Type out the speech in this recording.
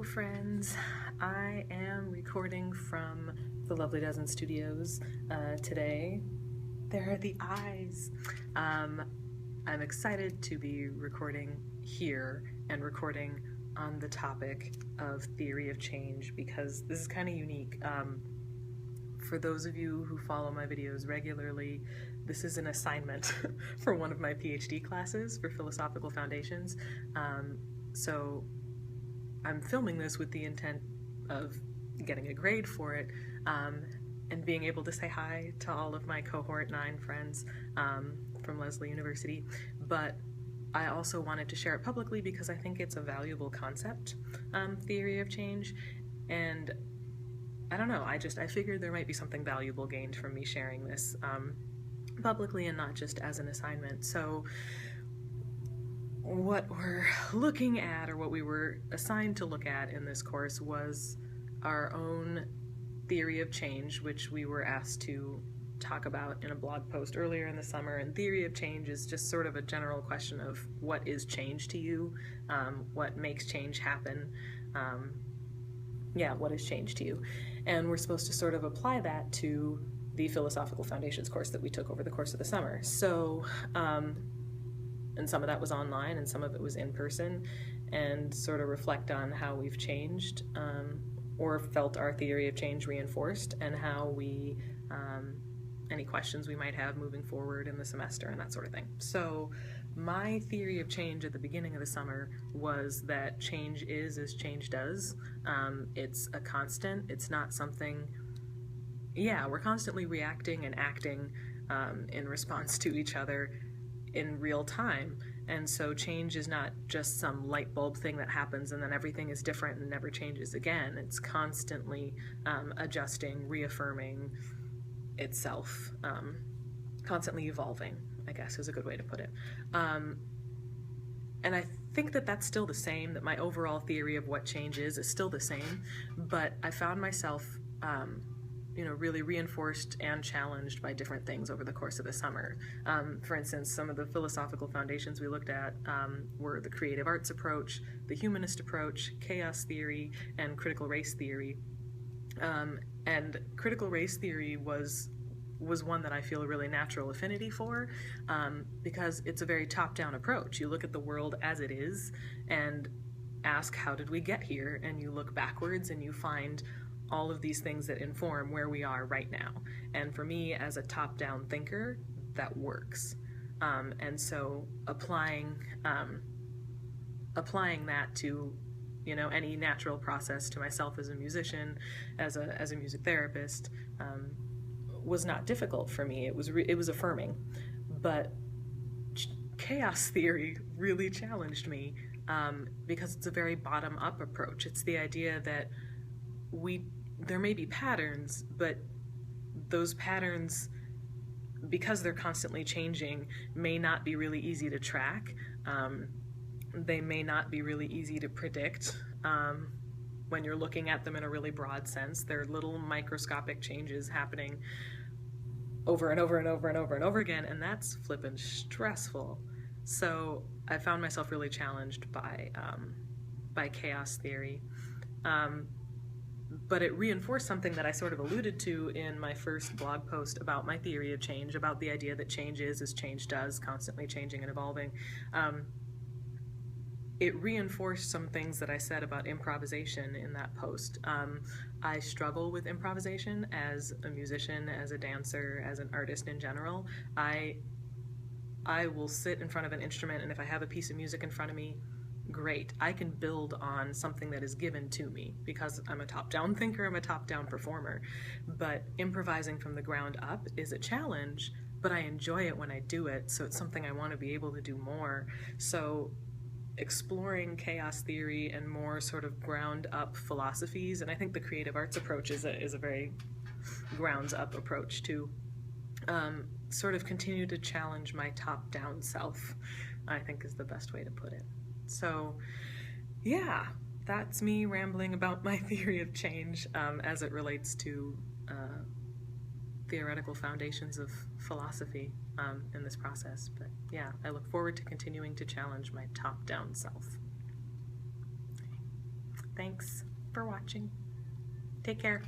friends. I am recording from the Lovely Dozen Studios today. There are the eyes. I'm excited to be recording here and recording on the topic of theory of change because this is kind of unique. For those of you who follow my videos regularly, this is an assignment for one of my PhD classes for Philosophical Foundations. So I'm filming this with the intent of getting a grade for it and being able to say hi to all of my cohort 9 friends from Lesley University. But I also wanted to share it publicly because I think it's a valuable concept, theory of change, and I don't know, I figured there might be something valuable gained from me sharing this publicly and not just as an assignment. So what we're looking at, or what we were assigned to look at in this course, was our own theory of change, which we were asked to talk about in a blog post earlier in the summer. And theory of change is just sort of a general question of what is change to you, what makes change happen, what is change to you? And we're supposed to sort of apply that to the Philosophical Foundations course that we took over the course of the summer. So, and some of that was online and some of it was in person, and sort of reflect on how we've changed or felt our theory of change reinforced, and how we, any questions we might have moving forward in the semester and that sort of thing. So my theory of change at the beginning of the summer was that change is as change does. It's a constant. It's not something, we're constantly reacting and acting in response to each other in real time. And so change is not just some light bulb thing that happens and then everything is different and never changes again. It's constantly adjusting, reaffirming itself, constantly evolving, I guess is a good way to put it. And I think that that's still the same, that my overall theory of what change is still the same, but I found myself really reinforced and challenged by different things over the course of the summer. For instance, some of the philosophical foundations we looked at were the creative arts approach, the humanist approach, chaos theory, and critical race theory. And critical race theory was one that I feel a really natural affinity for, because it's a very top-down approach. You look at the world as it is and ask, how did we get here? And you look backwards and you find all of these things that inform where we are right now. And for me, as a top-down thinker, that works. And so applying that to any natural process, to myself as a musician, as a music therapist, was not difficult for me. It was affirming. But chaos theory really challenged me because it's a very bottom-up approach. It's the idea that there may be patterns, but those patterns, because they're constantly changing, may not be really easy to track. They may not be really easy to predict when you're looking at them in a really broad sense. They're little microscopic changes happening over and over and over and over and over again, and that's flippin' stressful. So I found myself really challenged by chaos theory. But it reinforced something that I sort of alluded to in my first blog post about my theory of change, about the idea that change is as change does, constantly changing and evolving. It reinforced some things that I said about improvisation in that post. I struggle with improvisation as a musician, as a dancer, as an artist in general. I will sit in front of an instrument, and if I have a piece of music in front of me, great. I can build on something that is given to me because I'm a top-down thinker, I'm a top-down performer. But improvising from the ground up is a challenge, but I enjoy it when I do it, so it's something I want to be able to do more. So exploring chaos theory and more sort of ground-up philosophies, and I think the creative arts approach is a very grounds-up approach too, sort of continue to challenge my top-down self, I think is the best way to put it. So that's me rambling about my theory of change as it relates to theoretical foundations of philosophy in this process. But I look forward to continuing to challenge my top-down self. Thanks for watching. Take care.